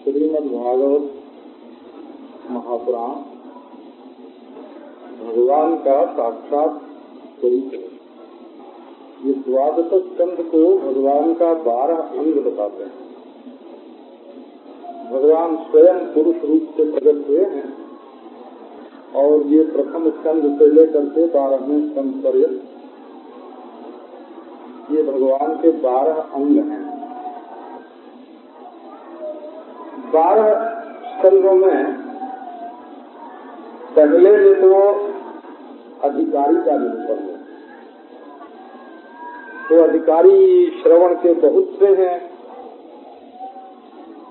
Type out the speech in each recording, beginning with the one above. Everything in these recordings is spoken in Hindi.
श्रीमद्भागवत महापुराण भगवान का साक्षात स्वरूप है। ये द्वादश स्कंध को भगवान का 12 अंग बताते हैं। भगवान स्वयं पुरुष रूप से प्रकट हुए हैं और ये प्रथम स्कंध से लेकर के 12वें स्कंध पर्यंत ये भगवान के 12 अंग हैं। 12 स्कंधों में पहले में तो अधिकारी का निरूपण है। तो अधिकारी श्रवण के बहुत से हैं,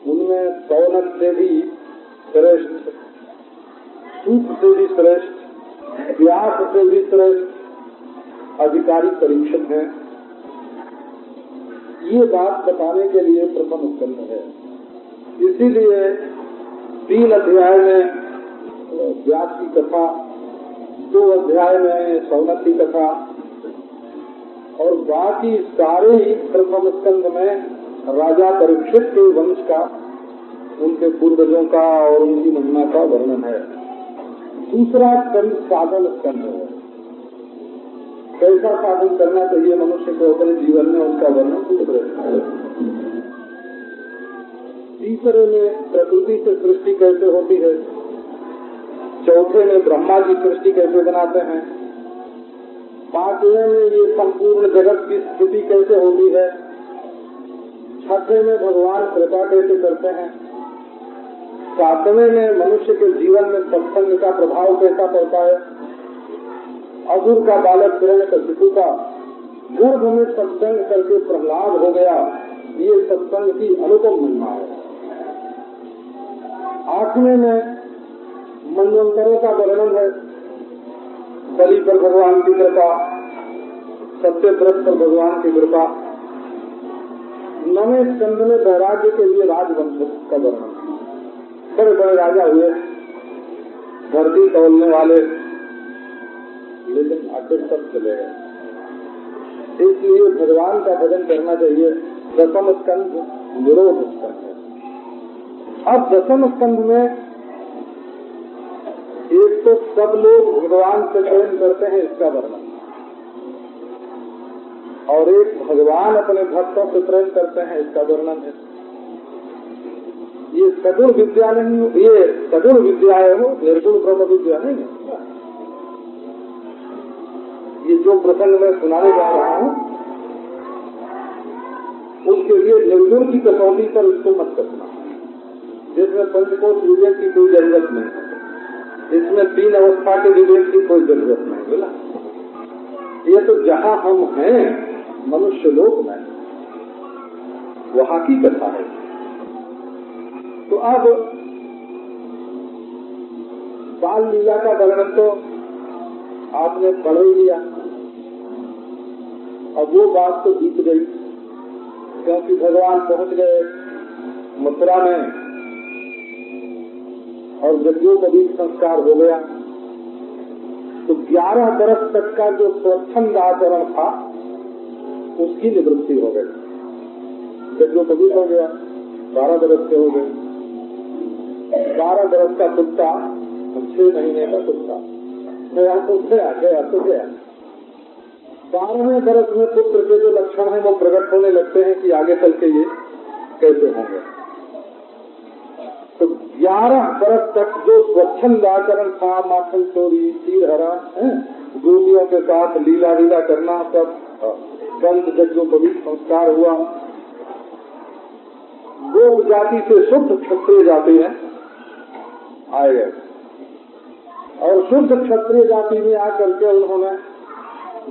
उनमें सौनक से भी श्रेष्ठ, सूत से भी श्रेष्ठ, व्यास से भी श्रेष्ठ अधिकारी परीक्षित हैं। ये बात बताने के लिए प्रथम स्कंध है। इसीलिए 3 अध्याय में व्यास की कथा, 2 अध्याय में सौनक की कथा और बाकी सारे ही प्रथम स्कंध में राजा परीक्षित के वंश का, उनके पूर्वजों का और उनकी महिमा का वर्णन है। दूसरा स्कंध साधन स्कंध है। कैसा साधन करना चाहिए मनुष्य को अपने जीवन में, उसका वर्णन दूसरे। तीसरे में प्रकृति से सृष्टि कैसे होती है। चौथे में ब्रह्मा जी सृष्टि कैसे बनाते हैं। 5वें में ये संपूर्ण जगत की स्थिति कैसे होती है। 6वें में भगवान कृपा कैसे करते हैं। 7वें में मनुष्य के जीवन में सत्संग का प्रभाव कैसा पड़ता है। असुर का बालक हिरण्यकशिपु का गर्भ में सत्संग करके प्रहलाद हो गया, ये सत्संग की अनुपम महिमा है। 8वें में मनवंतरों का वर्णन है। बलि पर भगवान की कृपा, सत्यव्रत पर भगवान की कृपा। 9वें स्कंध में वैराग्य के लिए राजवंश का वर्णन। बड़े बड़े राजा हुए, धरती तोलने वाले, लेकिन आखिर सब चले गए। इसलिए भगवान का भजन करना चाहिए। 10वां स्कंध निरोध स्कंध है। अब 10वें स्कंध में एक तो सब लोग भगवान से प्रेम करते हैं, इसका वर्णन, और एक भगवान अपने भक्तों से प्रेम करते हैं, इसका वर्णन है। ये सगुण विद्या नहीं, ये सगुण विद्या है, वो निर्गुण ब्रह्म विद्या नहीं है। ये जो प्रसंग में सुनाने जा रहा हूँ उसके लिए निर्गुण की कसौटी पर इसको मत करना, जिसमें पंचकोश विवेक की कोई जरूरत नहीं है। इसमें 3 अवस्था के विवेक की कोई जरूरत नहीं। बोला ये तो जहाँ हम हैं मनुष्य लोक में, वहाँ की कथा है। तो अब बाल लीला का वर्णन तो आपने पढ़ ही लिया। अब वो बात तो बीत गई, क्योंकि भगवान पहुंच गए मथुरा में और यज्ञोपवीत संस्कार हो गया। तो 11 बरस तक का जो स्वच्छंद आचरण था उसकी निवृत्ति हो गई। यज्ञोपवीत हो गया, 12 बरस के हो गए। 12 बरस का कुत्ता 6 महीने का कुत्ता गया तो गया, गया तो गया। 12वें बरस में पुत्र के जो लक्षण हैं वो प्रकट होने लगते हैं कि आगे चल के ये कैसे होंगे। तो 11 बरस तक जो स्वच्छंद आचरण था, माखन चोरी, तीर हरण, गोपियों के साथ लीला लीला करना, सब गंध यज्ञोपवीत संस्कार हुआ। गोप जाति से शुद्ध क्षत्रिय जाति में आए गए और शुद्ध क्षत्रिय जाति में आकर के उन्होंने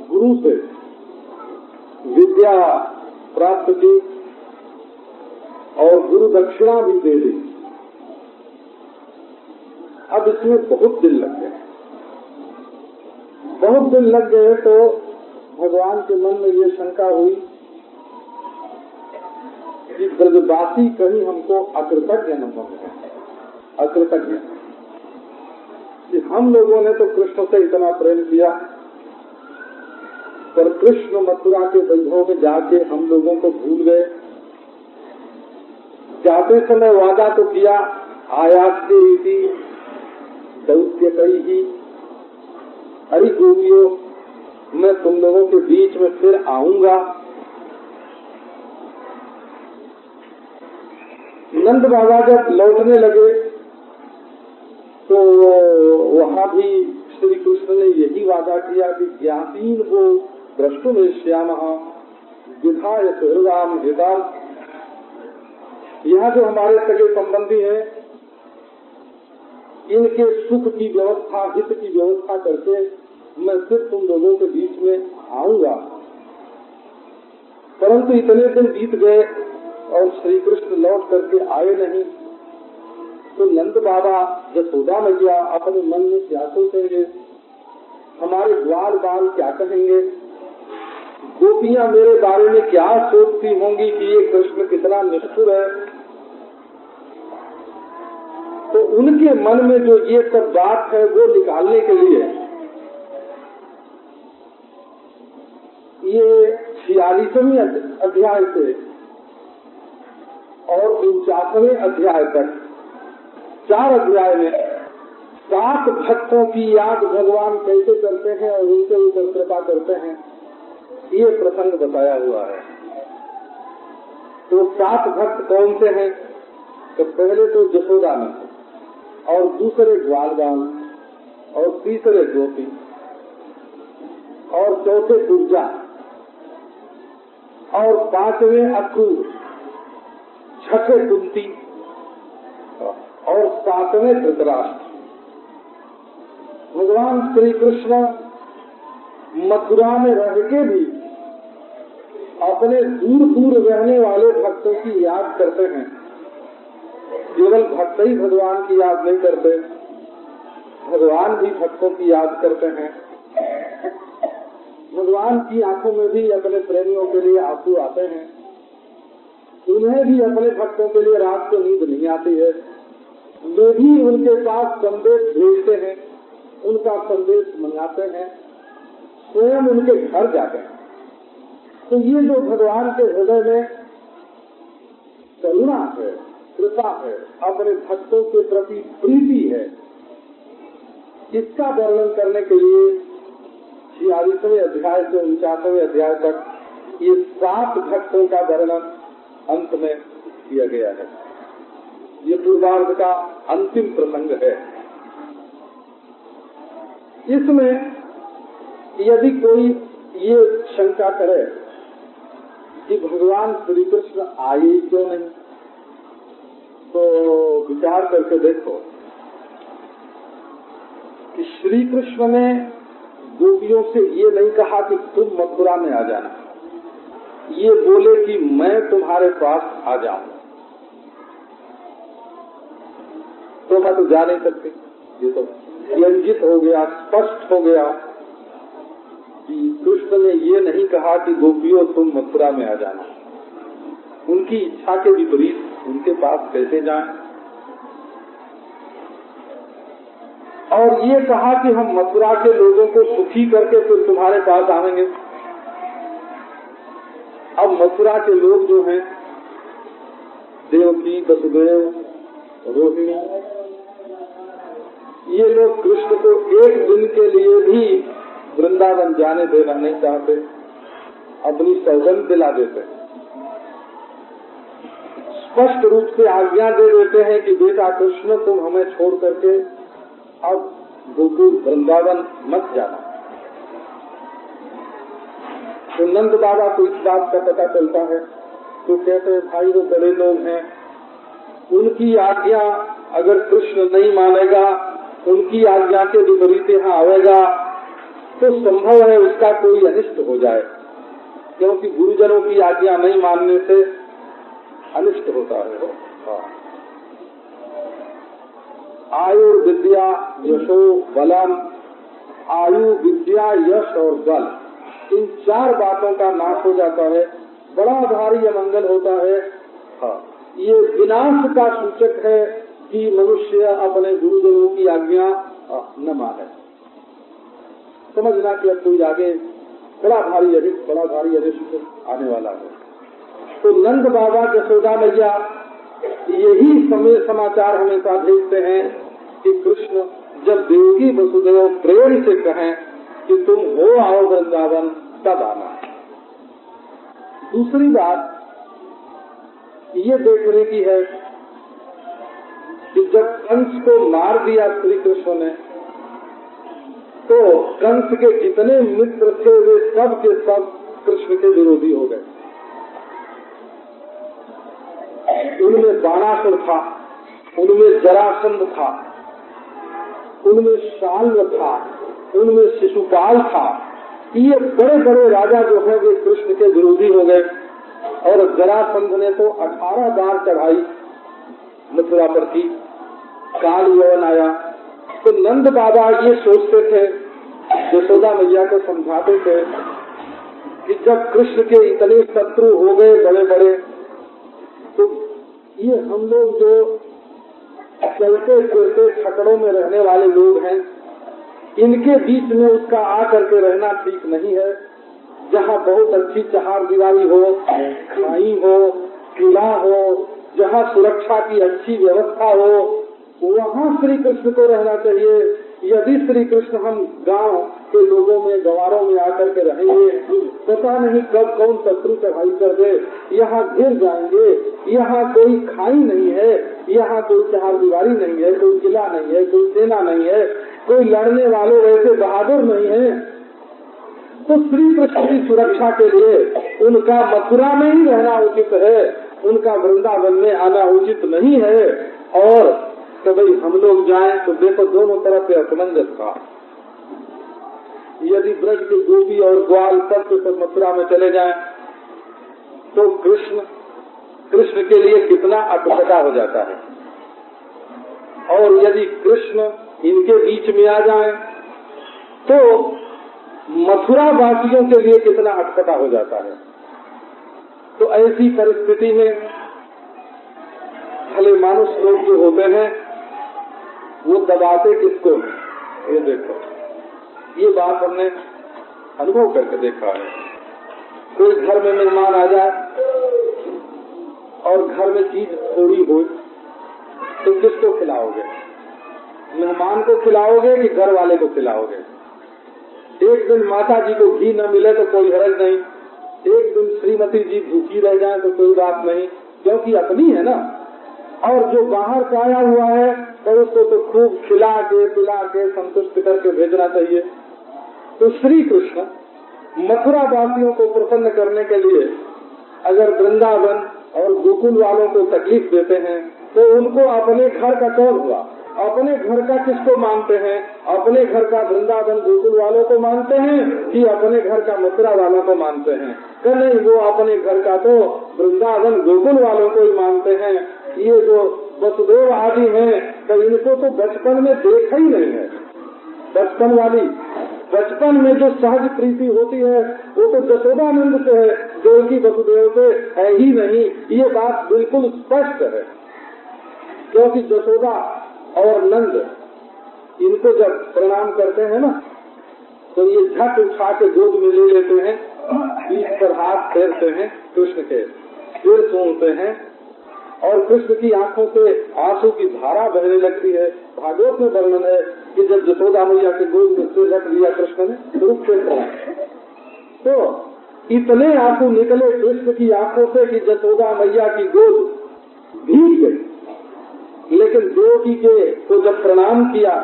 गुरु से विद्या प्राप्त की और गुरु दक्षिणा भी दे दी। अब इसमें बहुत दिन लग गए, बहुत दिन लग गए तो भगवान के मन में ये शंका हुई कि ब्रजवासी कहीं हमको अकृतज्ञ न हो गए। अकृतज्ञ कि हम लोगों ने तो कृष्ण से इतना प्रेम किया, पर कृष्ण मथुरा के वैभव में जाके हम लोगों को भूल गए। जाते समय वादा तो किया, आयात के इति दौत्य कई ही, अरे गोपियों मैं तुम लोगों के बीच में फिर आऊंगा। नंद बाबा जब लौटने लगे तो वहाँ भी श्री कृष्ण ने यही वादा किया कि ज्ञातीन वो द्रष्टुम श्यामः विधाय हृदाम हिताम। यहाँ जो हमारे सगे संबंधी हैं, इनके सुख की व्यवस्था, हित की व्यवस्था करके मैं फिर तुम लोगों के बीच में आऊंगा। परंतु इतने दिन बीत गए और श्री कृष्ण लौट करके आए नहीं। तो नंद बाबा यशोदा मैया अपने मन में क्या सोचेंगे, हमारे ग्वाल बाल क्या कहेंगे, गोपियां मेरे बारे में क्या सोचती होंगी कि ये कृष्ण कितना निष्ठुर है। तो उनके मन में जो ये सब बात है वो निकालने के लिए ये 46वें अध्याय से और 49वें अध्याय तक 4 अध्याय में 7 भक्तों की याद भगवान कैसे करते हैं और उनके ऊपर कृपा करते हैं, ये प्रसंग बताया हुआ है। तो 7 भक्त कौन से हैं? तो पहले तो यशोदा में, और दूसरे ग्वाल बाल, और तीसरे गोपी, और चौथे दुर्जा, और 5वें अक्रूर, 6ठे कुंती और 7वें धृतराष्ट्र। भगवान श्री कृष्ण मथुरा में रह के भी अपने दूर दूर रहने वाले भक्तों की याद करते हैं। केवल भक्त ही भगवान की याद नहीं करते, भगवान भी भक्तों की याद करते हैं। भगवान की आंखों में भी अपने प्रेमियों के लिए आंसू आते हैं, उन्हें भी अपने भक्तों के लिए रात को नींद नहीं आती है। वे भी उनके पास संदेश भेजते हैं, उनका संदेश मंगाते हैं, स्वयं उनके घर जाते हैं। तो ये जो भगवान के हृदय में करुणा है, कृपा है, अपने भक्तों के प्रति प्रीति है, इसका वर्णन करने के लिए 46वें अध्याय से 49वें अध्याय तक ये 7 भक्तों का वर्णन अंत में किया गया है। ये पूर्वार्ध का अंतिम प्रसंग है। इसमें यदि कोई ये शंका करे कि भगवान श्री कृष्ण आए क्यों नहीं, तो विचार करके देखो कि श्री कृष्ण ने गोपियों से ये नहीं कहा कि तुम मथुरा में आ जाना, ये बोले कि मैं तुम्हारे पास आ जाऊं। तो मैं तो जा नहीं सकती, ये तो व्यंजित हो गया, स्पष्ट हो गया कि कृष्ण ने ये नहीं कहा कि गोपियों तुम मथुरा में आ जाना। उनकी इच्छा के विपरीत उनके पास कैसे जाएं? और ये कहा कि हम मथुरा के लोगों को सुखी करके फिर तुम्हारे पास आएंगे। अब मथुरा के लोग जो हैं, देवकी, वसुदेव, रोहिणी, ये लोग कृष्ण को एक दिन के लिए भी वृंदावन जाने देना नहीं चाहते, अपनी सौगंध दिला देते, स्पष्ट रूप से आज्ञा दे देते हैं कि बेटा कृष्ण तुम हमें छोड़ करके अब गोकुल वृंदावन मत जाना। तो नंद बाबा को इस बात का पता चलता है तो कहते हैं भाई वो बड़े लोग हैं, उनकी आज्ञा अगर कृष्ण नहीं मानेगा, उनकी आज्ञा के विपरीत यहाँ आवेगा तो संभव है उसका कोई अनिष्ट हो जाए, क्योंकि गुरुजनों की आज्ञा नहीं मानने से अनिष्ट होता है। आयुर्विद्या यशो बलम, आयु विद्या यश और बल, इन चार बातों का नाश हो जाता है, बड़ा भारी अमंगल होता है। ये विनाश का सूचक है कि मनुष्य अपने गुरुदेवों की आज्ञा न माने। समझना कि अब कोई आगे बड़ा भारी अरिष्ट आने वाला है। तो नंद बाबा यशोदा मैया यही समाचार हमेशा भेजते हैं कि कृष्ण जब देवकी वसुदेव प्रेम से कहें कि तुम हो आओ वृंदावन तब आना। दूसरी बात ये देखने की है कि जब कंस को मार दिया श्री कृष्ण ने, तो कंस के जितने मित्र थे वे सब के सब कृष्ण के विरोधी हो गए। उनमें बाणासुर था, उनमें जरासंध था, उनमें शाल्व था, उनमें शिशुपाल था। ये बड़े बड़े राजा जो है वे कृष्ण के विरोधी हो गए। और जरासंध ने तो 18 बार चढ़ाई मथुरा पर की, काल यौवन आया। तो नंद बाबा ये सोचते थे, यशोदा मैया को समझाते थे कि जब कृष्ण के इतने शत्रु हो गए बड़े बड़े, तो ये हम लोग जो चलते फिरते छकड़ों में रहने वाले लोग हैं, इनके बीच में उसका आकर के रहना ठीक नहीं है। जहाँ बहुत अच्छी चहार दीवारी हो, खाई हो, किला हो, जहाँ सुरक्षा की अच्छी व्यवस्था हो, वहाँ श्री कृष्ण को रहना चाहिए। यदि श्री कृष्ण हम गांव के लोगों में, गंवारों में आकर के रहेंगे, पता नहीं कब कौन शत्रु चढ़ाई कर दे, यहाँ घिर जाएंगे। यहाँ कोई खाई नहीं है, यहाँ कोई चहार दीवारी नहीं है, कोई किला नहीं है, कोई सेना नहीं है, कोई लड़ने वाले वैसे बहादुर नहीं है। तो श्री कृष्ण की सुरक्षा के लिए उनका मथुरा में ही रहना उचित है, उनका वृंदावन में आना उचित नहीं है। और तो भाई हम लोग जाएं तो देखो दोनों तरफ से असमंजस था। यदि ब्रज के गोपी और ग्वाल सब के सब मथुरा में चले जाएं तो कृष्ण के लिए कितना अटपटा हो जाता है। और यदि कृष्ण इनके बीच में आ जाएं तो मथुरा वासियों के लिए कितना अटपटा हो जाता है। तो ऐसी परिस्थिति में भले मानुष लोग जो होते हैं वो दबाते किसको, ये देखो, ये बात हमने अनुभव करके देखा है। कोई घर में मेहमान आ जाए और घर में चीज थोड़ी हो तो किसको खिलाओगे? मेहमान को खिलाओगे कि घर वाले को खिलाओगे? एक दिन माता जी को घी न मिले तो कोई हर्ज नहीं, एक दिन श्रीमती जी भूखी रह जाए तो कोई बात नहीं, क्योंकि अपनी है ना। और जो बाहर से आया हुआ है तो उसको तो खूब खिला के पिला के संतुष्ट करके भेजना चाहिए। तो श्री कृष्ण मथुरा वासियों को प्रसन्न करने के लिए अगर वृंदावन और गोकुल वालों को तकलीफ देते हैं तो उनको अपने घर का कौन हुआ? अपने घर का किसको मानते हैं? अपने घर का वृंदावन गोकुल वालों को मानते हैं कि अपने घर का मथुरा वालों को मानते हैं? कि नहीं, वो अपने घर का तो वृंदावन गोकुल वालों को ही मानते हैं। ये जो वसुदेव आदि हैं तो इनको तो बचपन में देखा ही नहीं है। बचपन में जो सहज प्रीति होती है वो तो जशोदानंद से है, देवकी वसुदेव से है ही नहीं। ये बात बिल्कुल स्पष्ट है, क्योंकि जशोदा और नंद इनको जब प्रणाम करते हैं ना तो ये झट उठा के गोद में ले लेते हैं, पीठ पर हाथ फेरते हैं कृष्ण के, फिर सूंघते हैं और कृष्ण की आंखों से आंसू की धारा बहने लगती है। भागवत में वर्णन है कि जब जसोदा मैया के गोद में सिर रख लिया कृष्ण ने कुरुक्षेत्र में, तो इतने आंसू निकले कृष्ण की आंखों से कि जसोदा मैया की गोद भीग गई। लेकिन देवकी के को जब प्रणाम किया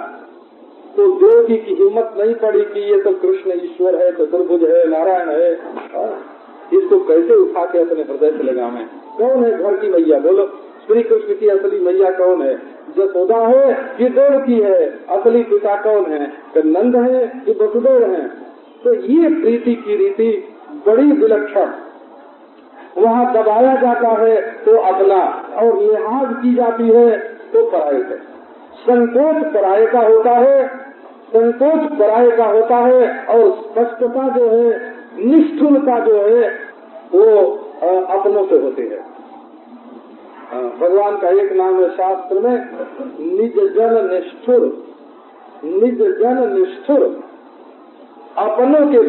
तो देवकी की हिम्मत नहीं पड़ी कि ये तो कृष्ण ईश्वर है, चतुर्भुज है, नारायण है, इसको कैसे उठा के अपने हृदय से लगावें। कौन है घर की मैया, बोलो श्री कृष्ण की असली मैया कौन है? जसोदा है कि देवकी है? असली पिता कौन है? कि नंद है कि वसुदेव है? तो ये प्रीति की रीति बड़ी विलक्षण। वहाँ दबाया जाता है तो अपना, और लिहाज की जाती है तो पराये का। संकोच पराये का होता है, संकोच पराये का होता है, और स्पष्टता जो है, निष्ठुरता जो है, वो अपनों से होती है। भगवान का एक नाम है शास्त्र में निज जन निष्ठुर। निज जन निष्ठुर, अपनों के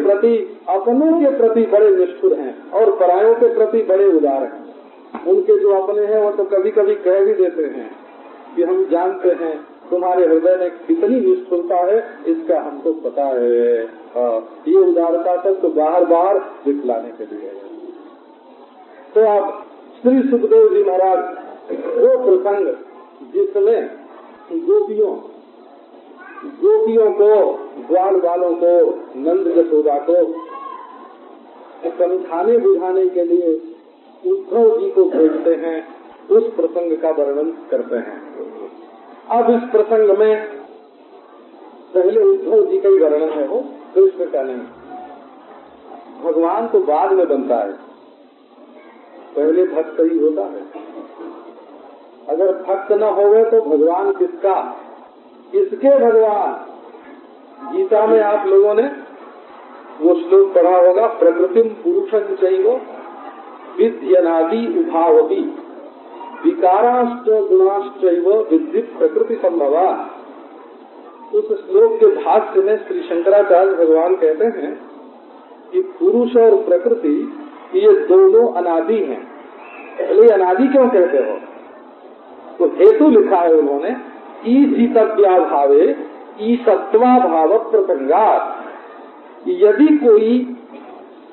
प्रति बड़े निष्ठुर हैं और परायों के प्रति बड़े उदार हैं। उनके जो अपने हैं वो तो कभी कभी कह भी देते हैं कि हम जानते हैं तुम्हारे हृदय में कितनी निष्ठुरता है, इसका हमको पता है। ये उदारता सब तो बाहर बाहर दिखलाने के लिए है। तो आप श्री सुखदेव जी महाराज वो प्रसंग जिसमें गोपियों को, ग्वाल वालों को, नंद जसोदा को समझाने बुझाने के लिए उद्धव जी को भेजते हैं, उस प्रसंग का वर्णन करते हैं। अब इस प्रसंग में पहले उद्धव जी का ही वर्णन है, वो कृष्ण का नहीं। भगवान तो बाद में बनता है, पहले भक्त ही होता है। अगर भक्त न होवे तो भगवान किसका? किसके भगवान? गीता में आप लोगों ने वो श्लोक पढ़ा होगा, प्रकृतिम पुरुषं चैव विद्यनादि उभावपि विकाराश्च गुणाश्चैव विद्धि प्रकृति संभवा। उस श्लोक के भाष्य में श्री शंकराचार्य भगवान कहते हैं कि पुरुष और प्रकृति ये दोनों अनादि हैं। पहले अनादि क्यों कहते हो? तो हेतु लिखा है उन्होंने, ईजितव्याभावे ईसत्वाभाव प्रसंगात्। यदि कोई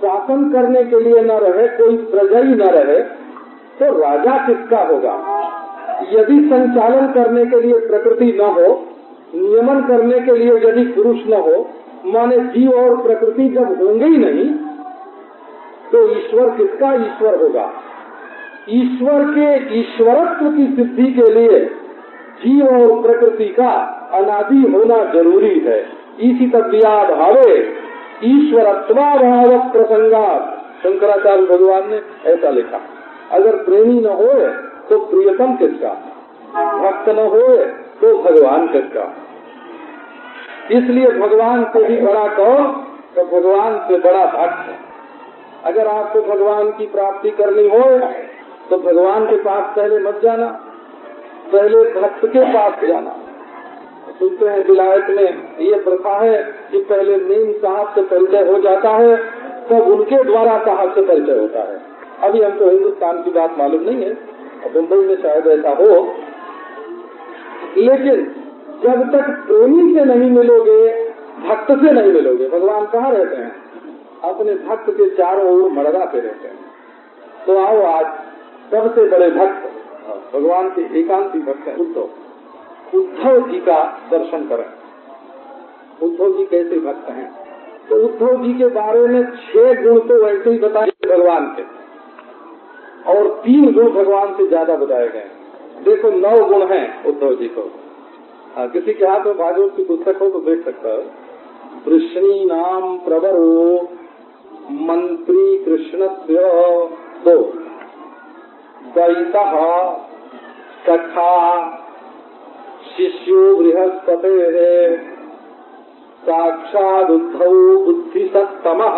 शासन करने के लिए न रहे, कोई प्रजा ही न रहे, तो राजा किसका होगा? यदि संचालन करने के लिए प्रकृति न हो, नियमन करने के लिए यदि पुरुष न हो, माने जीव और प्रकृति जब होंगे ही नहीं, तो ईश्वर किसका ईश्वर होगा? ईश्वर के ईश्वरत्व की सिद्धि के लिए जीव और प्रकृति का अनादि होना जरूरी है। इसी तद्व्याभावे ईश्वरत्वाभाव प्रसंगात्, शंकराचार्य भगवान ने ऐसा लिखा। अगर प्रेमी न हो तो प्रियतम किसका? भक्त न हो तो भगवान किसका? इसलिए भगवान से भी बड़ा कौन? तो भगवान से बड़ा भक्त। अगर आपको भगवान की प्राप्ति करनी हो तो भगवान के पास पहले मत जाना, पहले भक्त के पास जाना। सुनते हैं विलायत में ये प्रथा है कि पहले नीम साहब से परिचय हो जाता है, तब उनके द्वारा साहब से परिचय होता है। अभी हमको हिंदुस्तान की बात मालूम नहीं है, मुंबई में शायद ऐसा हो, लेकिन जब तक प्रेमी से नहीं मिलोगे, भक्त से नहीं मिलोगे। भगवान कहाँ रहते हैं? अपने भक्त के चारों ओर मड़राते रहते हैं। तो आओ आज सबसे बड़े भक्त भगवान के एकांती भक्त हैं उद्धव जी का दर्शन करें। उद्धव जी कैसे भक्त हैं? तो उद्धव जी के बारे में 6 गुण तो वैसे ही बताए भगवान के, और 3 गुण भगवान से ज्यादा बताए गए। देखो 9 गुण हैं उद्धव जी को। किसी के हाथ में भागवत की पुस्तक हो तो देख सकता है। वृष्णी नाम प्रवरो मंत्री कृष्णस्य दो दैतः सखा शिष्यो बृहस्पते साक्षाद उद्धव बुद्धि सत्तमः।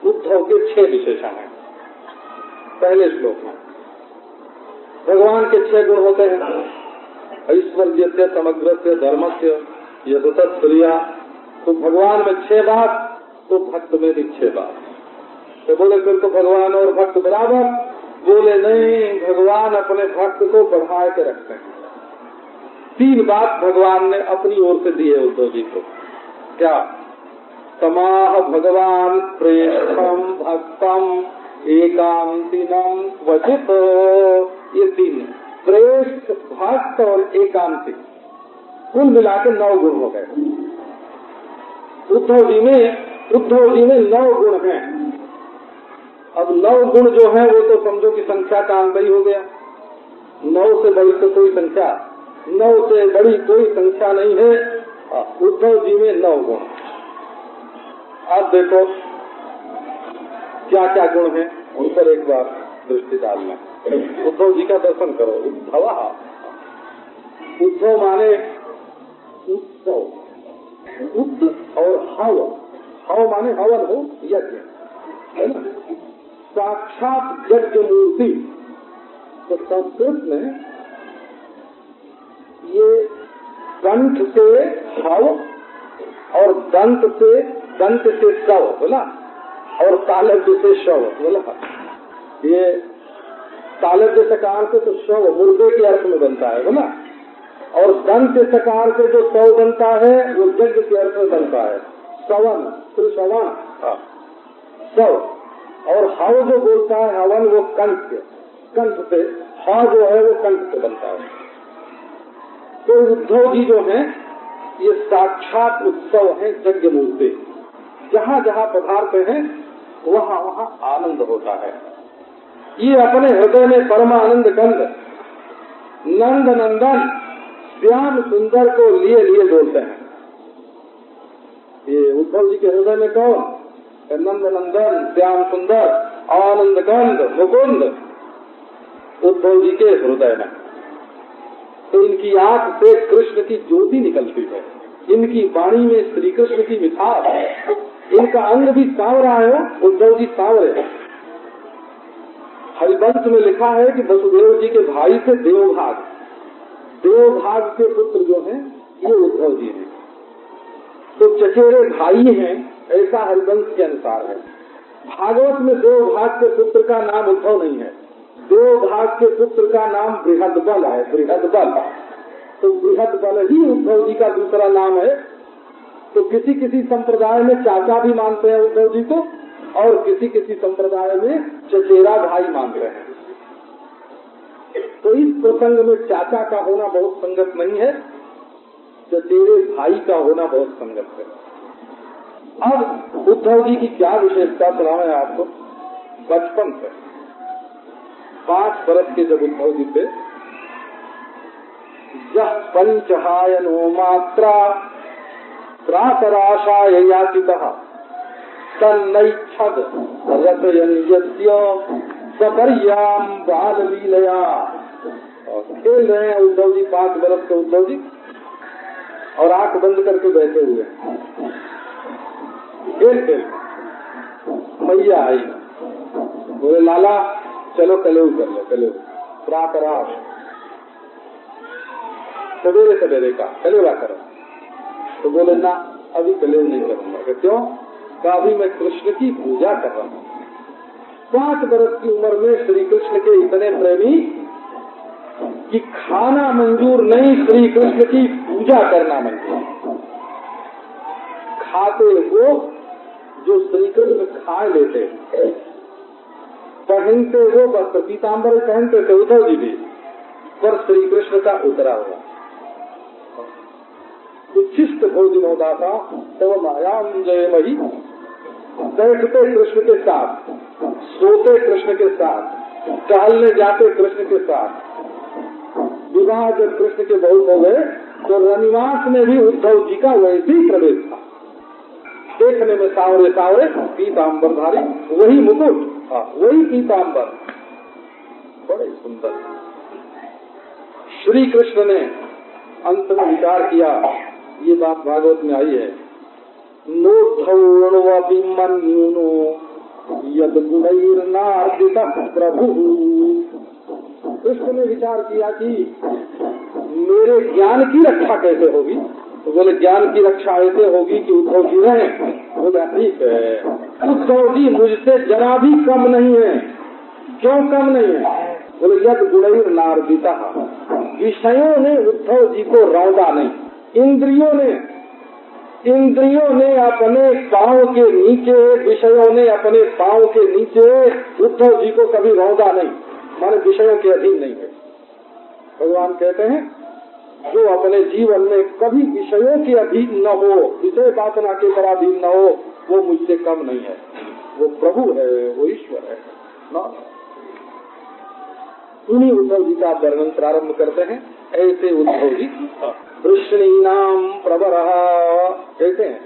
उद्धव के 6 विशेषण हैं पहले श्लोक में। भगवान के 6 गुण होते हैं, ऐश्वर्य समग्र धर्मस्य यथोत्तरिया। तो भगवान में 6 बात, तो भक्त में भी 6 बात। तो बोले फिर तो भगवान और भक्त बराबर? बोले नहीं, भगवान अपने भक्त को बढ़ा के रखते हैं। 3 बात भगवान ने अपनी ओर से दी है उद्धव जी को। क्या? समाह भगवान प्रेष्ठम भक्तम एकांतिनम वचित। ये 3 प्रेष्ठ, भक्त और एकांतिक, कुल मिला के 9 गुण हो गए। उद्धव जी में 9 गुण हैं। अब 9 गुण जो है वो तो समझो कि संख्या का अंक ही हो गया। 9 से बड़ी तो कोई संख्या, 9 से बड़ी कोई संख्या नहीं है। उद्धव जी में 9 गुण। अब देखो क्या क्या गुण हैं, उन पर एक बार दृष्टि डालना। उद्धव जी का दर्शन करो। उद्धव माने उत्सव, उत् और हव, हव माने हवन हो, यज्ञ है ना, साक्षात यज्ञ मूर्ति। तो संस्कृत में ये कंठ से हव और दंत से शव बोला, और तालव्य से शव बोला। ये तालव्य सकार से तो शव मुर्दे के अर्थ में बनता है बोला, और दंत सकार से जो शव बनता है वो यज्ञ के अर्थ में बनता है। श्रवण, श्रवण शव, और हव जो बोलता है हवन वो कंठ से, हा जो है वो कंठ से बनता है। तो उद्धव जी जो हैं ये साक्षात उत्सव है, यज्ञ मूर्ति। जहाँ जहाँ पदार्थ हैं वहाँ वहाँ आनंद होता है। ये अपने हृदय में परमानंद कंद नंद नंदन श्याम सुंदर को लिए लिए बोलते हैं। ये उद्धव जी के हृदय में कौन? नंद नंदन श्याम सुंदर आनंद कंद मुकुंद उद्धव जी के हृदय में। तो इनकी आंख से कृष्ण की ज्योति निकलती है, इनकी वाणी में श्री कृष्ण की मिठास है, इनका अंग भी सांवरा है। उद्धव जी सांवरे हैं। हरिवंश में लिखा है कि वसुदेव जी के भाई से देवभाग के पुत्र जो हैं ये उद्धव जी हैं। तो चचेरे भाई हैं, ऐसा हरिवंश के अनुसार है। भागवत में देवभाग के पुत्र का नाम उद्धव नहीं है, देवभाग के पुत्र का नाम बृहदबल है। बृहदबल, तो बृहदबल ही उद्धव जी का दूसरा नाम है। तो किसी किसी संप्रदाय में चाचा भी मानते हैं उद्धव जी को, और किसी किसी संप्रदाय में चचेरा भाई मानते हैं। तो इस प्रसंग में चाचा का होना बहुत संगत नहीं है, चचेरे भाई का होना बहुत संगत है। अब उद्धव जी की क्या विशेषता सुनाएं आपको। बचपन से 5 बरस के जब उद्धव जी थे, यह पंचहायनो मात्रा प्रातराशाय याचितः तन्नैच्छद रतयन् यस्य सकर्याम बाल लीलया। खेल रहे हैं उद्धव जी, 5 बरस के उद्धव जी, और आंख बंद करके बैठे हुए खेल। मैया आई, बोले लाला चलो कलेऊ कर लो, कलेऊ प्रातराश, सवेरे सवेरे का कलेवा करो। तो बोले ना अभी कलेव नहीं करूंगा। क्यों? अभी मैं कृष्ण की पूजा कर रहा हूँ। 5 बरस की उम्र में श्री कृष्ण के इतने प्रेमी कि खाना मंजूर नहीं, श्री कृष्ण की पूजा करना मंजूर। खाते वो जो श्री कृष्ण खा लेते, पहनते वो वस्त्र पीताम्बर पहनते थे उद्धव जी भी, पर श्री कृष्ण का उतरा हुआ उच्छिष्ट भोजनोदाता तव मायाम जयमही। बैठते कृष्ण के साथ, सोते कृष्ण के साथ, टहलने जाते कृष्ण के साथ। विवाह जब कृष्ण के बहुत हो गए तो रनिवास में भी उद्धव जी का वैसे ही प्रवेश था। देखने में सावरे सावरे पीताम्बरधारी, वही मुकुट, वही पीताम्बर, बड़े सुंदर। श्री कृष्ण ने अंत में विचार किया, ये बात भागवत में आई है, नोद्धौर्णवपि मन्यूनो यद गुणैर्नार्जितः प्रभु। कृष्ण ने विचार किया कि मेरे ज्ञान की रक्षा कैसे होगी। तो बोले ज्ञान की रक्षा ऐसे होगी कि उद्धव जी रहे। बोले ठीक है, उद्धव जी मुझसे जरा भी कम नहीं है। क्यों कम नहीं है? बोले यद गुणैर्नार्जितः, विषयों ने उद्धव जी को रौंदा नहीं, इंद्रियों ने अपने पांव के नीचे, विषयों ने अपने पांव के नीचे उद्धव जी को कभी रौंदा नहीं, माने विषयों के अधीन नहीं है। भगवान कहते हैं जो अपने जीवन में कभी विषयों के अधीन न हो, विषय वासना के पराधीन न हो, वो मुझसे कम नहीं है, वो प्रभु है, वो ईश्वर है ना। उन्हीं उद्धव जी का वर्णन प्रारंभ करते हैं। ऐसे उद्धव जी वृष्णीनाम प्रवरः कहते हैं।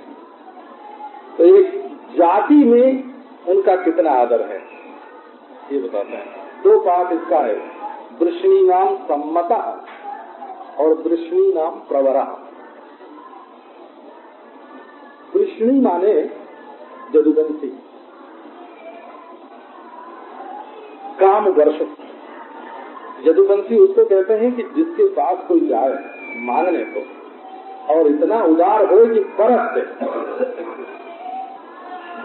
तो एक जाति में उनका कितना आदर है ये बताते हैं। दो पाठ इसका है, वृष्णीनाम सम्मतः और वृष्णीनाम प्रवरः। वृष्णी माने जदुवंशी, काम वर्ष। यदुवंशी उसको कहते हैं कि जिसके पास कोई जाए मांगने को और इतना उदार हो कि परस दे।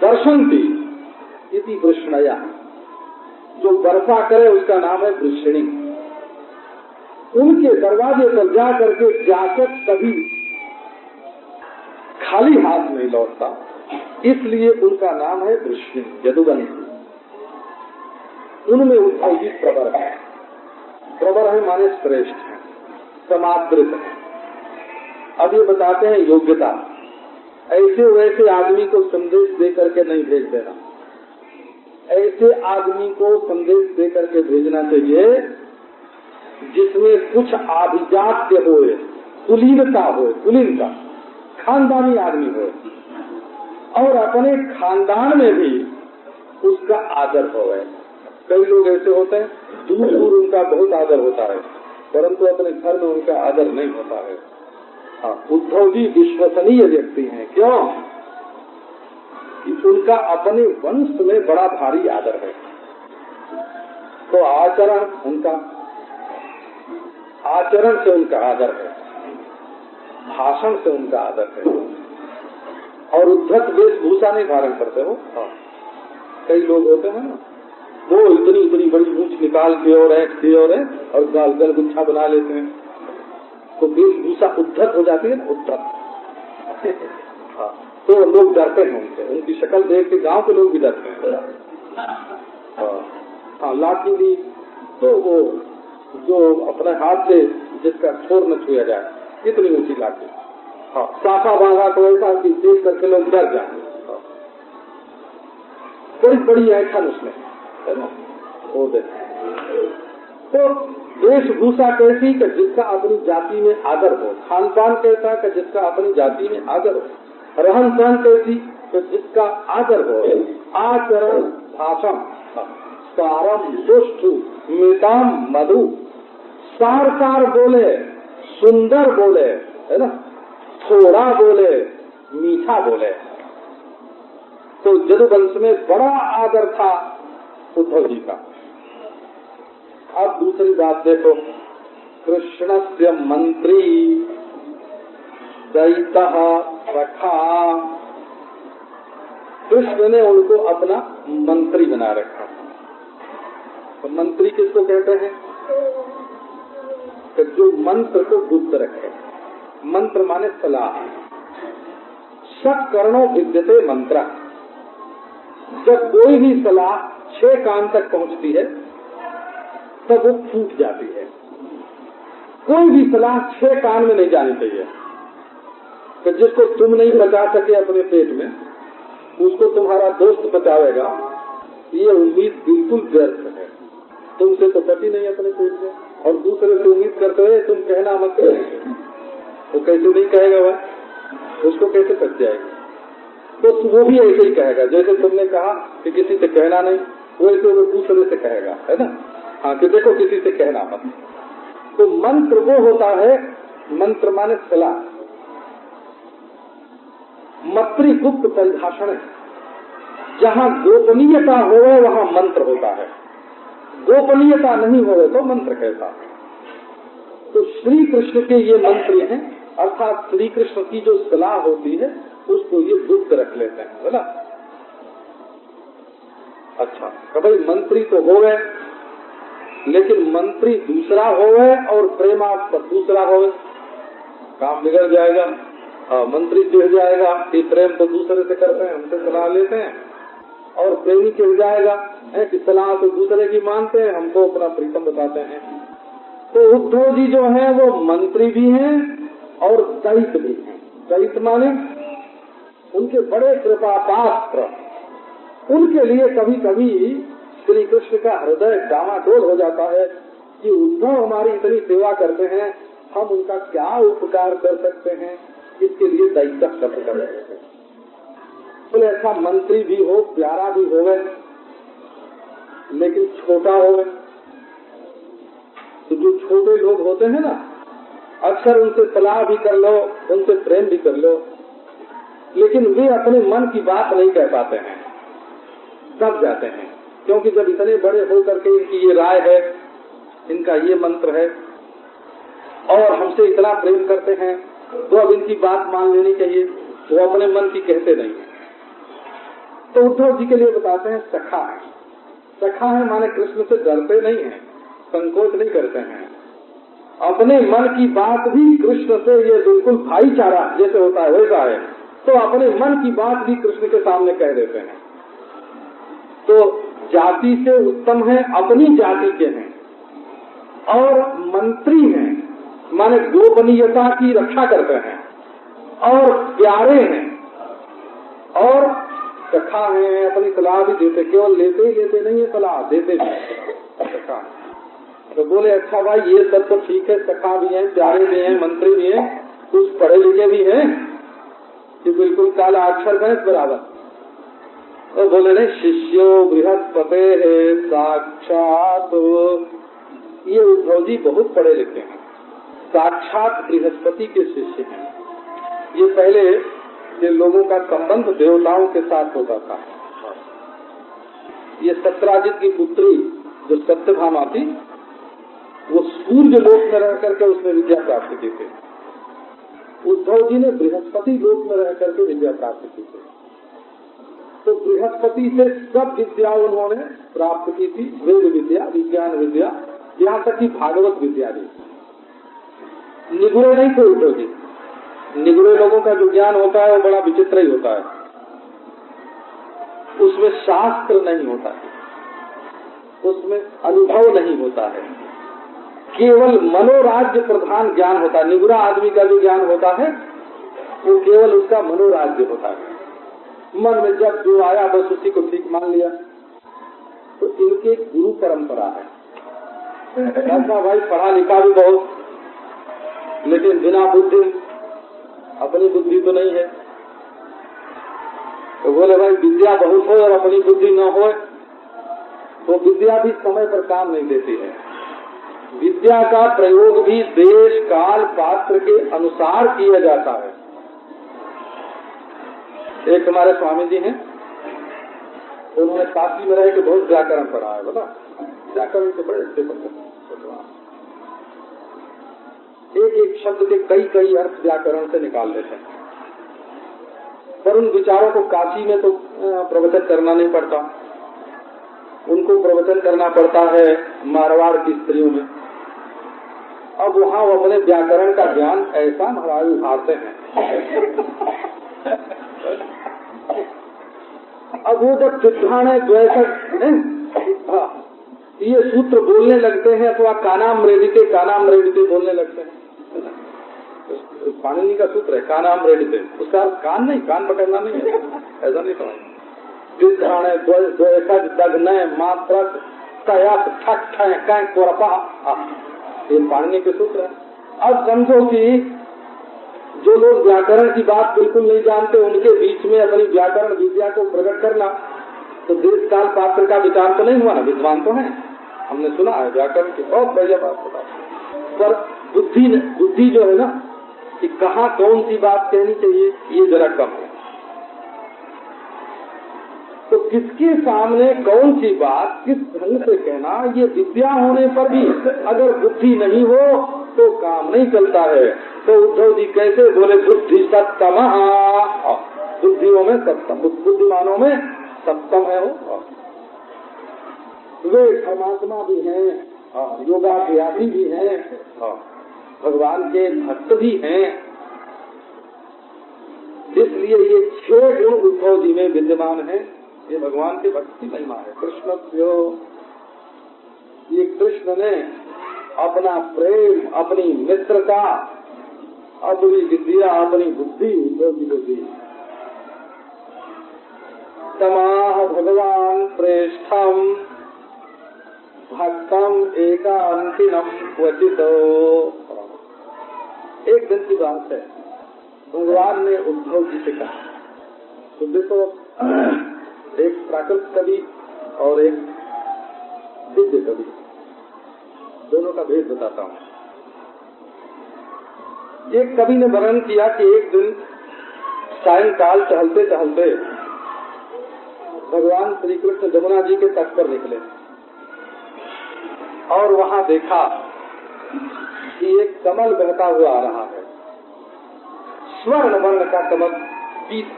दर्शनती इति वृष्णया, जो वर्षा करे उसका नाम है वृष्णी। उनके दरवाजे पर जा करके जाकर कभी खाली हाथ नहीं लौटता, इसलिए उनका नाम है वृष्णी, यदुवंशी। उनमें उद्धव जी प्रवर है। प्रवर है माने श्रेष्ठ है, समादृत है। अब ये बताते हैं योग्यता। ऐसे वैसे आदमी को संदेश दे करके नहीं भेज देना, ऐसे आदमी को संदेश दे करके भेजना चाहिए जिसमें कुछ आभिजात्य होए, कुलीनता हो, कुलीनता, खानदानी आदमी हो और अपने खानदान में भी उसका आदर हो। कई लोग ऐसे होते हैं दूर दूर उनका बहुत आदर होता है परंतु अपने घर में उनका आदर नहीं होता है। हाँ, उद्धव जी विश्वसनीय व्यक्ति हैं। क्यों? कि उनका अपने वंश में बड़ा भारी आदर है। तो आचरण से उनका आदर है, भाषण से उनका आदर है। और उद्धत वेशभूषा नहीं धारण करते हो। हाँ, कई लोग होते हैं ना, वो इतनी बड़ी मूंछ निकाल के और गाल गल गुच्छा बना लेते हैं, तो वेशभूषा उद्धत हो जाती है ना, उद्धत। हाँ, तो लोग डरते हैं उनसे, उनकी शक्ल देख के गांव के लोग भी डरते हैं। हाँ, लाठी दी तो वो जो अपने हाथ से जिसका छोर न छुआ जाए, इतनी ऊंची लाठी। हाँ, साफा बांधा तो ऐसा कि देख करके लोग डर जाए। बड़ी बड़ी ऐठन उसमें है ना, वो तो वेशभूषा कैसी कि जिसका अपनी जाति में आदर हो, खान पान कैसा कि जिसका अपनी जाति में आदर हो, रहन सहन कैसी कि जिसका आदर हो, आचरण भाषण सारम दुष्टु मिताम मधु, सार बोले, सुंदर बोले, है ना, थोड़ा बोले, मीठा बोले। तो यदुवंश में बड़ा आदर था उद्धव जी का। अब दूसरी बात देखो, कृष्णस्य मंत्री दैतः सखा, कृष्ण ने उनको अपना मंत्री बना रखा। तो मंत्री किसको कहते हैं? कि जो मंत्र को गुप्त रखे। मंत्र माने सलाह। सत्कर्णो विद्यते मंत्र। जब कोई भी सलाह 6 कान तक पहुंचती है तब वो फूट जाती है। कोई भी सलाह 6 कान में नहीं जानी चाहिए। तो जिसको तुम नहीं बचा सके अपने पेट में, उसको तुम्हारा दोस्त बचावेगा, ये उम्मीद बिल्कुल व्यर्थ है। तुमसे तो बची नहीं अपने पेट में और दूसरे से उम्मीद करते हुए तुम कहना मत करेंगे, तो कैसे नहीं कहेगा वह, उसको कैसे बच जाएगा? तो वो भी ऐसे ही कहेगा। जैसे तुमने कहा कि किसी से कहना नहीं, वैसे वो दूसरे से कहेगा, है ना। हाँ, कि देखो किसी से कहना मत। तो मंत्र वो होता है, मंत्र माने सलाह। मंत्री गुप्त परिभाषण है। जहाँ गोपनीयता हो वहाँ मंत्र होता है, गोपनीयता नहीं हो तो मंत्र कैसा? तो श्री कृष्ण के ये मंत्र हैं, अर्थात श्री कृष्ण की जो सलाह होती है उसको ये गुप्त रख लेते हैं, है ना। अच्छा, कभी मंत्री तो हो गए, लेकिन मंत्री दूसरा होवे और प्रेमास्पद दूसरा होवे, काम बिगड़ जाएगा। मंत्री चिढ़ जाएगा कि प्रेम तो दूसरे से करते हैं, हमसे सलाह लेते हैं, और प्रेमी चिढ़ जाएगा कि सलाह तो दूसरे की मानते हैं, हमको अपना प्रीतम बताते हैं। तो उद्धव जी जो हैं वो मंत्री भी हैं और दैत भी हैं। दैत माने उनके बड़े कृपा पात्र, उनके लिए कभी कभी श्री कृष्ण का हृदय डामाडोल हो जाता है कि उद्धव हमारी इतनी सेवा करते हैं, हम उनका क्या उपकार कर सकते हैं, इसके लिए दैत्य शब्द कर रहे हैं। बोले ऐसा मंत्री भी हो, प्यारा भी होवे, लेकिन छोटा होवे। तो जो छोटे लोग होते हैं ना, अक्सर उनसे सलाह भी कर लो, उनसे प्रेम भी कर लो, लेकिन वे अपने मन की बात नहीं कह पाते हैं, दब जाते हैं। क्योंकि जब इतने बड़े होकर के इनकी ये राय है, इनका ये मंत्र है और हमसे इतना प्रेम करते हैं, तो अब इनकी बात मान लेनी चाहिए। वो अपने मन की कहते नहीं। तो उद्धव जी के लिए बताते हैं सखा है। सखा है माने कृष्ण से डरते नहीं है, संकोच नहीं करते हैं, अपने मन की बात भी कृष्ण से, ये बिल्कुल भाईचारा जैसे होता है वैसा है, तो अपने मन की बात भी कृष्ण के सामने कह देते हैं। तो जाति से उत्तम है, अपनी जाति के हैं और मंत्री हैं, माने गोपनीयता की रक्षा करते हैं और प्यारे हैं और सखा हैं, अपनी सलाह भी देते, केवल लेते ही लेते नहीं है, सलाह देते भी सखा। तो बोले अच्छा भाई ये सब तो ठीक है, सखा भी हैं, प्यारे भी हैं, मंत्री भी हैं, कुछ पढ़े लिखे भी हैं कि बिल्कुल काला अक्षर गणित बराबर। तो बोले नहीं, शिष्यो बृहस्पते है साक्षात, ये उद्धव जी बहुत पढ़े लिखे हैं, साक्षात बृहस्पति के शिष्य हैं। ये पहले ये लोगों का संबंध देवताओं के साथ होता था। ये सत्राजित की पुत्री जो सत्यभामा थी, वो सूर्य लोक में रह करके उसने विद्या प्राप्त की थी। उद्धव जी ने बृहस्पति लोक में रह करके विद्या प्राप्त की थी। तो बृहस्पति से सब विद्या उन्होंने प्राप्त की थी, वेद विद्या, विज्ञान विद्या, यहाँ तक कि भागवत विद्या भी। निगुरे नहीं थे उद्धव जी। निगुरे लोगों का जो ज्ञान होता है वो बड़ा विचित्र ही होता है, उसमें शास्त्र नहीं होता है, उसमें अनुभव नहीं होता है, केवल मनोराज्य प्रधान ज्ञान होता है। निगुरा आदमी का जो ज्ञान होता है वो केवल उसका मनोराज्य होता है, मन में जब जो आया बस उसी को ठीक मान लिया। तो इनकी एक गुरु परंपरा है। ऐसा भाई पढ़ा लिखा भी बहुत, लेकिन बिना बुद्धि, अपनी बुद्धि तो नहीं है। तो बोले भाई विद्या बहुत हो और अपनी बुद्धि न हो तो विद्या भी समय पर काम नहीं देती है। विद्या का प्रयोग भी देश काल पात्र के अनुसार किया जाता है। एक हमारे स्वामी जी हैं, उन्होंने काशी में रह के बहुत व्याकरण पढ़ा है, बोला व्याकरण के बड़े अच्छे पढ़ते हैं। एक एक शब्द के कई कई अर्थ व्याकरण से निकाल लेते हैं। पर उन विचारों को काशी में तो प्रवचन करना नहीं पड़ता, उनको प्रवचन करना पड़ता है मारवाड़ की स्त्रियों में। अब वहाँ वो अपने व्याकरण का ज्ञान ऐसा महाराज उभारते हैं। अब वो जब सिद्धांत द्वैत ये सूत्र बोलने लगते हैं अथवा कानाम रेडिते बोलने लगते हैं। पाणिनि का सूत्र है कानाम रेडिते, उसका कान नहीं, कान पकड़ना नहीं है, ऐसा नहीं समझ। सिद्धांत द्वैत दग्नय मात्रक तयप ठक ठक कोरपा, ये पाणिनि के सूत्र है। अब समझो कि जो लोग व्याकरण की बात बिल्कुल नहीं जानते, उनके बीच में अपनी व्याकरण विद्या को प्रकट करना, तो देश काल पात्र का विचार तो नहीं हुआ ना, विद्वान तो है, हमने सुना है व्याकरण की बहुत बढ़िया बात बता। पर बुद्धि जो है ना कि कहाँ कौन सी बात कहनी चाहिए, ये जरा कम है। तो किसके सामने कौन सी बात किस ढंग से कहना, ये विद्या होने पर भी अगर बुद्धि नहीं हो तो काम नहीं चलता है। तो उद्धव जी कैसे बोले, बुद्धि सत्तम, बुद्धियों में सत्तम, बुद्धिमानों में सत्तम है वो। वे धर्मात्मा भी हैं योगाभ्यासी भी हैं, भगवान के भक्त भी हैं। इसलिए ये 6 गुण उद्धव जी में विद्यमान है। ये भगवान के भक्त की महिमा है। कृष्ण ये कृष्ण ने अपना प्रेम, अपनी मित्रता, अपनी विद्या, अपनी बुद्धि उद्धव जी को दी। तमाह भगवान प्रेष्ठम भक्तम एकांतिनम क्वचित। एक दिन की बात है, भगवान ने उद्धव जी से कहा, तो देखो एक प्राकृत कवि और एक दिव्य कवि, दोनों का भेद बताता हूँ। एक कवि ने वर्णन किया कि एक दिन सायंकाल टहलते टहलते भगवान श्री कृष्ण जमुना जी के तट पर निकले और वहाँ देखा कि एक कमल बहता हुआ आ रहा है, स्वर्ण वर्ण का कमल, पीत।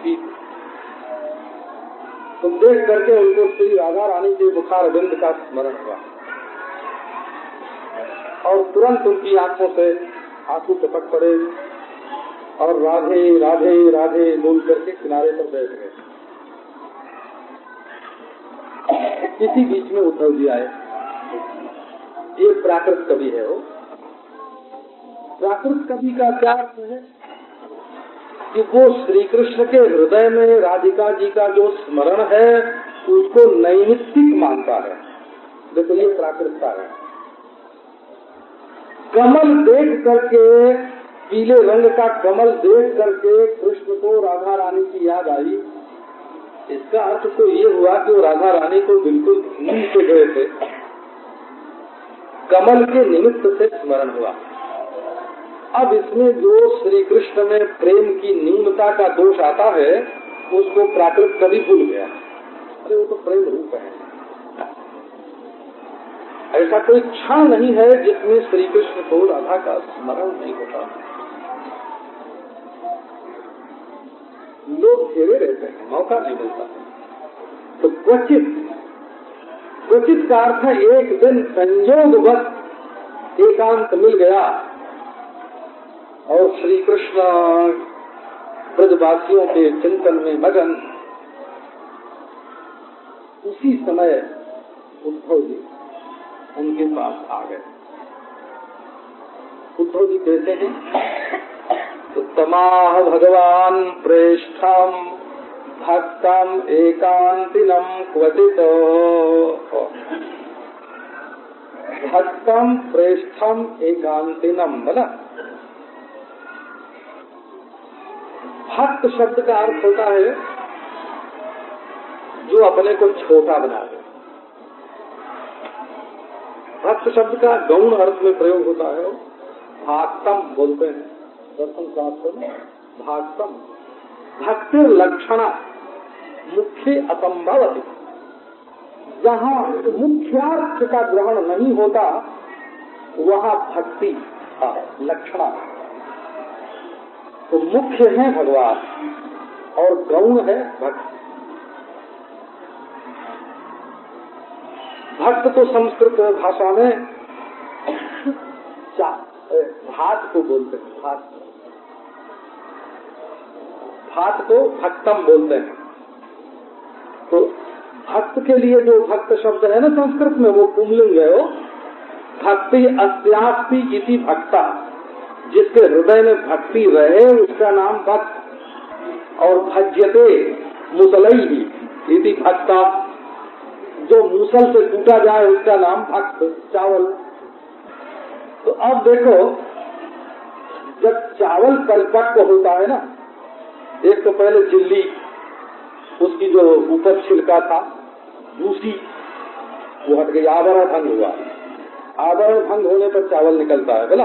तो देख करके उनको श्री राधा रानी के मुखार बिंद का स्मरण हुआ और तुरंत उनकी आंखों से आंसू टपक पड़े और राधे राधे राधे बोल करके किनारे पर बैठ गए। इसी बीच में उद्धव जी आए। ये प्राकृत कवि है। वो प्राकृत कवि का क्या अर्थ है कि वो श्री कृष्ण के हृदय में राधिका जी का जो स्मरण है उसको नैमित्तिक मानता है। देखो ये प्राकृतता है। कमल देख करके, पीले रंग का कमल देख करके कृष्ण को राधा रानी की याद आई। इसका अर्थ तो ये हुआ कि वो राधा रानी को बिल्कुल भूल से गए थे, कमल के निमित्त से स्मरण हुआ। अब इसमें जो श्री कृष्ण में प्रेम की न्यूनता का दोष आता है उसको प्राकृत कभी भूल गया। अरे वो तो प्रेम रूप है, ऐसा कोई क्षण नहीं है जिसमें श्री कृष्ण को राधा का स्मरण नहीं होता। लोग घेरे रहते हैं, मौका नहीं मिलता। तो क्वचित का अर्थ है एक दिन संयोगवश एकांत मिल गया और श्री कृष्ण ब्रजवासियों के चिंतन में मगन। उसी समय उद्धव जी उनके पास आ गए। उद्धव जी कहते हैं, तमाह भगवान प्रेष्ठम भक्तम एकांतिनम क्वचित। भक्तम प्रेष्ठम एकांतिनम, बोला। भक्त शब्द का अर्थ होता है जो अपने को छोटा बना दे। भक्त शब्द का गौण अर्थ में प्रयोग होता है। भाक्तम बोलते हैं दर्शन शास्त्र में। भाक्तम भक्ति लक्षण मुख्य असंभवति। जहाँ मुख्यार्थ का ग्रहण नहीं होता वहाँ भक्ति लक्षणा। तो मुख्य है भगवान और गौण है भक्त। भक्त तो संस्कृत भाषा में भात को बोलते हैं। भात को भक्तम बोलते हैं। तो भक्त के लिए जो भक्त शब्द है ना संस्कृत में, वो पुंलिंग है। वो भक्ति अस्यास्ति इति भक्ता। जिसके हृदय में भक्ति रहे उसका नाम भक्त। और भज्यते मुसलई इति भक्ता। जो मूसल से टूटा जाए उसका नाम भक्त। चावल। तो अब देखो, जब चावल परिपक्व होता है ना, एक तो पहले झिल्ली, उसकी जो ऊपर छिलका था, दूसरी वो हट गई, आवरण भंग हुआ। आवरण भंग होने पर चावल निकलता है, बोला।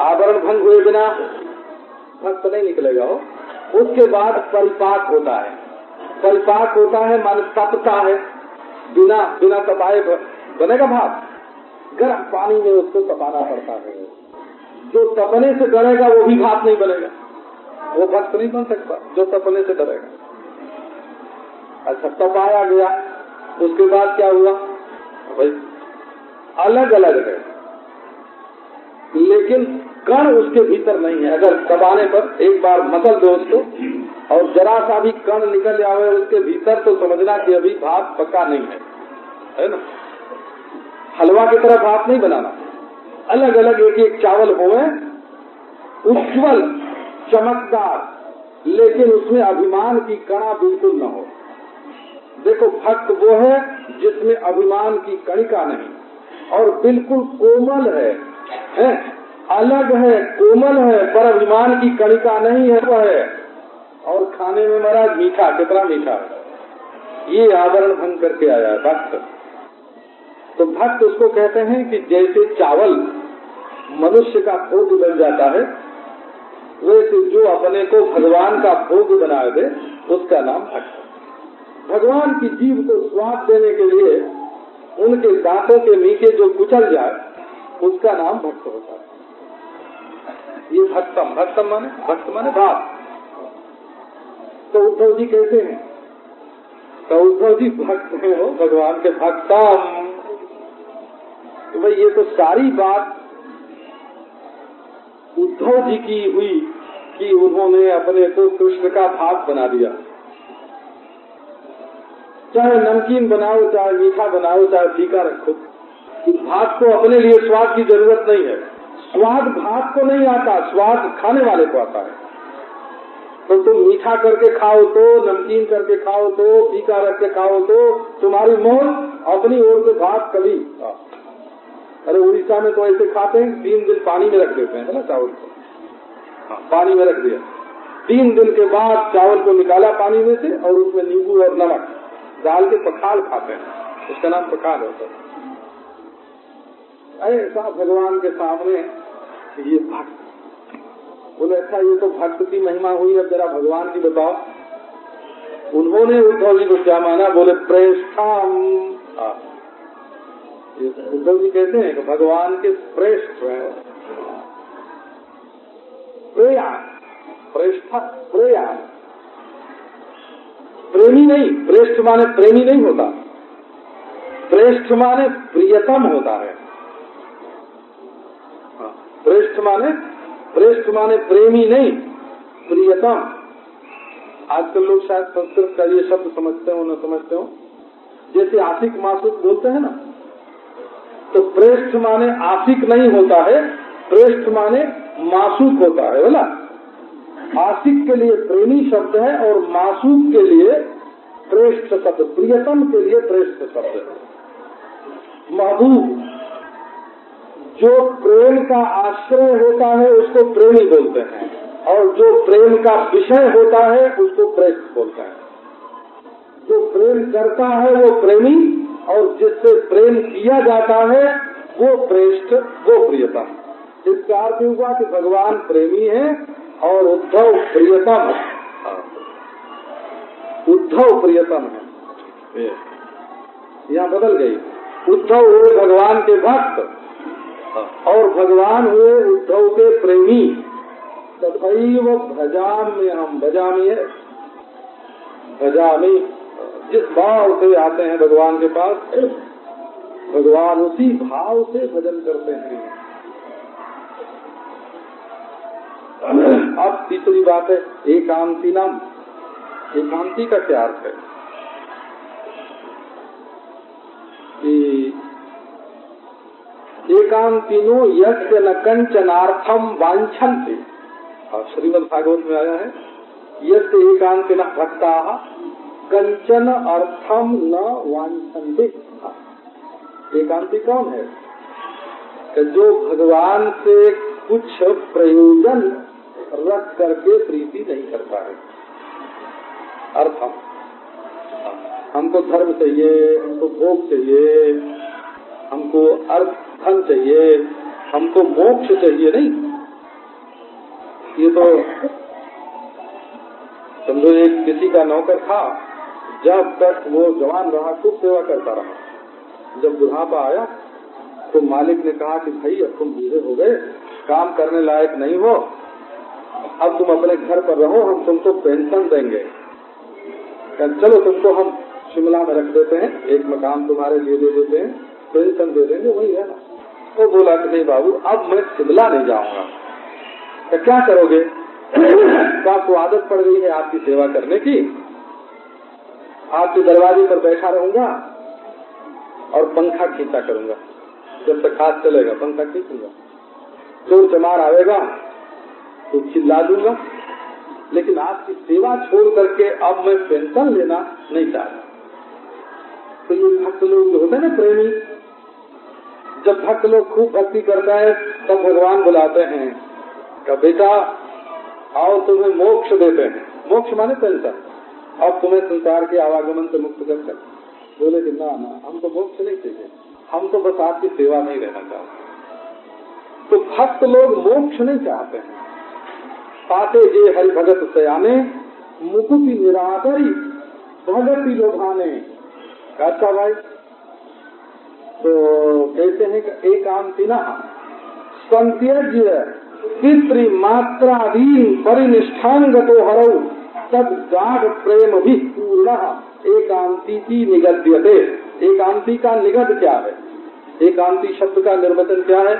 आवरण भंग हुए बिना भक्त नहीं निकलेगा। उसके बाद परिपाक होता है। परिपाक होता है मान तपता है। बिना तपाए बनेगा भात। गर्म पानी में उसको तपाना पड़ता है। जो तपने से डरेगा वो भी भात नहीं बनेगा। वो भक्त नहीं बन सकता जो तपने से डरेगा। अच्छा, तपाया गया, उसके बाद क्या हुआ भाई, अलग अलग है लेकिन कण उसके भीतर नहीं है। अगर दबाने पर एक बार मसल दो उसको और जरा सा भी कण निकल जाए उसके भीतर तो समझना कि अभी भात पका नहीं है ना। हलवा की तरह भात नहीं बनाना, अलग अलग एक एक चावल होवे, उज्ज्वल चमकदार, लेकिन उसमें अभिमान की कणा बिल्कुल न हो। देखो भक्त वो है जिसमें अभिमान की कणिका नहीं और बिल्कुल कोमल है, अलग है, कोमल है, पर अभिमान की कणिका नहीं है वो है। और खाने में महाराज मीठा, कितना मीठा है, ये आवरण भंग करके आया है भक्त। तो भक्त उसको कहते हैं कि जैसे चावल मनुष्य का भोग बन जाता है, वैसे जो अपने को भगवान का भोग बना दे उसका नाम भक्त। भगवान की जीव को स्वाद देने के लिए उनके दांतों के नीचे जो कुचल जाए उसका नाम भक्त होता है। ये भक्तम, भक्तम माने भक्त माने भाव। तो उद्धव जी कैसे हैं? तो उद्धव जी भक्त हैं, हो भगवान के भक्तम। तो भाई ये तो सारी बात उद्धव जी की हुई कि उन्होंने अपने को कृष्ण का भाग बना दिया। चाहे नमकीन बनाओ, चाहे मीठा बनाओ, चाहे फीका रखो, भात को अपने लिए स्वाद की जरूरत नहीं है। स्वाद भात को नहीं आता, स्वाद खाने वाले को आता है। तो तुम मीठा करके खाओ तो, नमकीन करके खाओ तो, फीका रख के खाओ तो, तुम्हारी मौत अपनी ओर से भात कभी। अरे उड़ीसा में तो ऐसे खाते हैं, 3 दिन पानी में रख देते हैं ना चावल को। पानी में रख दिया, 3 दिन के बाद चावल को निकाला पानी में से और उसमें नींबू और नमक डाल के पखाल खाते हैं, उसका नाम पखाल होता है। ऐसा भगवान के सामने ये भक्त बोले, अच्छा ये तो भक्त की महिमा हुई, अब जरा भगवान की बताओ। उन्होंने उद्धव जी को क्या माना? बोले प्रेष्ठम। उद्धव जी कहते हैं कि भगवान के प्रेष्ठ है, प्रेया, प्रेष्ठा, प्रेया, प्रेमी नहीं। प्रेष्ठ माने प्रेमी नहीं होता, प्रेष्ठ माने प्रियतम होता है। प्रेष्ठ माने प्रेमी नहीं, प्रियतम। आजकल लोग शायद संस्कृत का ये शब्द समझते हो न समझते हो, जैसे आशिक मासूक बोलते हैं ना, तो प्रेष्ठ माने आशिक नहीं होता है, प्रेष्ठ माने मासूक होता है बोला। आशिक के लिए प्रेमी शब्द है और मासूक के लिए प्रेष्ठ शब्द, प्रियतम के लिए प्रेष्ठ शब्द है। महबूब, जो प्रेम का आश्रय होता है उसको प्रेमी बोलते हैं, और जो प्रेम का विषय होता है उसको प्रेष्ठ बोलते हैं। जो प्रेम करता है वो प्रेमी, और जिससे प्रेम किया जाता है वो प्रेष्ठ, वो प्रियतम। इसका अर्थ हुआ कि भगवान प्रेमी है और उद्धव प्रियतम है। उद्धव प्रियतम है, यहाँ बदल गई। उद्धव हुए भगवान के भक्त और भगवान हुए उद्धव के प्रेमी। तथैव भजामि हम, भजामि है, भजामि, जिस भाव से आते हैं भगवान के पास, भगवान उसी भाव से भजन करते हैं। अब तीसरी बात है एकांती नाम। एकांती का क्या अर्थ है? एकांतिनो यस्य न कंचनार्थम वांछन्ति। श्रीमद् भागवत में आया है, यस्य एकांतिनः भक्ताः कंचन अर्थम न वांछन्ति। एकांती कौन है? कि जो भगवान से कुछ प्रयोजन रख करके प्रीति नहीं करता है। अर्थम, हमको धर्म चाहिए, हमको भोग चाहिए, हमको अर्थ धन चाहिए, हमको मोक्ष चाहिए, नहीं। ये तो समझो एक किसी का नौकर था, जब तक वो जवान रहा खूब सेवा करता रहा। जब बुढ़ापा आया तो मालिक ने कहा कि भाई अब तुम बूढ़े हो गए, काम करने लायक नहीं हो, अब तुम अपने घर पर रहो, हम तुमको पेंशन देंगे। चलो तुमको हम शिमला में रख देते हैं, एक मकान तुम्हारे लिए दे देते हैं, पेंशन दे देंगे, वही है ना। वो बोला कि नहीं बाबू, अब मैं शिमला नहीं जाऊंगा। तो क्या करोगे? तो आपको आदत पड़ गई है आपकी सेवा करने की, आपके दरवाजे पर बैठा रहूंगा और पंखा खींचा करूंगा, जब तक हाथ चलेगा पंखा खींचूंगा, चोर चमार आएगा तो चिल्ला दूंगा, लेकिन आपकी सेवा छोड़ करके अब मैं पेंशन लेना नहीं चाहता। तो ये भक्त लोग जो होते हैं ना, प्रेमी, जब भक्त लोग खूब भक्ति करता है तब भगवान बुलाते हैं कि बेटा आओ तुम्हें मोक्ष देते हैं। मोक्ष माने पेंशन। अब तुम्हें संसार के आवागमन से मुक्त करते। बोले कि ना ना, हम तो मोक्ष नहीं चाहिए, हम तो बस आपकी सेवा में ही रहना चाहते। तो भक्त लोग मोक्ष नहीं चाहते हैं। पाते जे हरि भगत सयाने मुकुति निराकरी भगति लोभाने। अच्छा भाई, तो कहते हैं कि एकांतिना संत्यज्य पितृमात्रादीन परिनिष्ठांगतो हरौ तद गाढ़ प्रेम भी पूर्ण एकांती की निगद्यते। एकांती का निगद क्या है? एकांती शब्द का निर्वचन क्या है?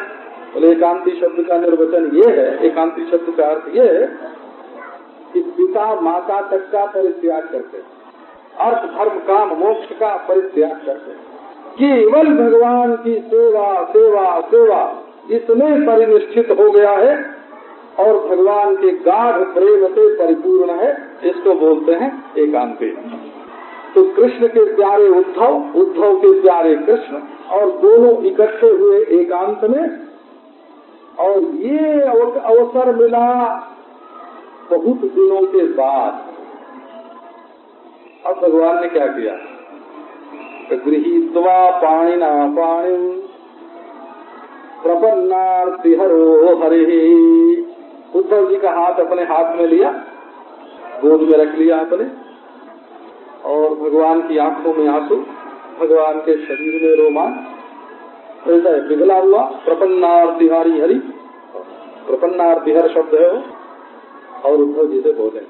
बोले एकांती शब्द का निर्वचन ये है, एकांती शब्द का अर्थ ये है कि पिता माता तक का परित्याग करते, अर्थ धर्म काम मोक्ष का परित्याग करते, केवल भगवान की सेवा सेवा सेवा इसमें परिनिष्ठित हो गया है और भगवान के गाढ़ प्रेम से परिपूर्ण है, इसको बोलते हैं एकांती। तो कृष्ण के प्यारे उद्धव, उद्धव के प्यारे कृष्ण, और दोनों इकट्ठे हुए एकांत में। और ये अवसर मिला बहुत दिनों के बाद। अब भगवान ने क्या किया? गृहीत्वा पाणिना पाणिम प्रपन्नार्ति हरो हरिः। उद्धव जी का हाथ अपने हाथ में लिया, गोद में रख लिया अपने, और भगवान की आंखों में आंसू, भगवान के शरीर में रोमांच, ऐसा पिघला हुआ। प्रपन्नार्ति हरि हरि, प्रपन्नार्ति हर शब्द है वो। और उद्धव जी से बोले